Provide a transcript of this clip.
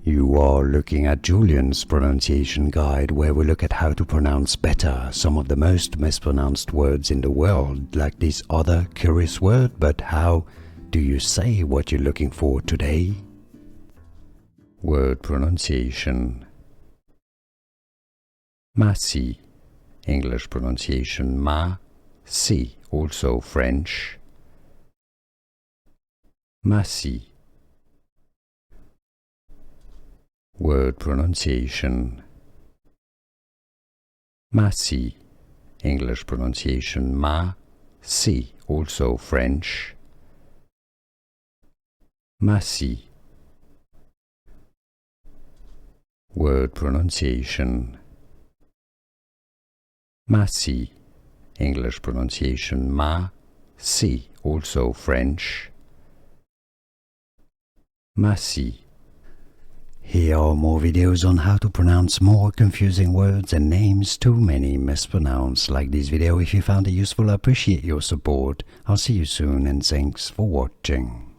You are looking at Julian's pronunciation guide, where we look at how to pronounce better some of the most mispronounced words in the world, like this other curious word. But how do you say what you're looking for today? Word pronunciation. Massy, English pronunciation ma-si, also French. Massy. Word pronunciation. Massy, English pronunciation ma-si, also French. Massy. Word pronunciation. Massy, English pronunciation ma-si, also French. Massy. Here are more videos on how to pronounce more confusing words and names too many mispronounced. Like this video if you found it useful. I appreciate your support. I'll see you soon and thanks for watching.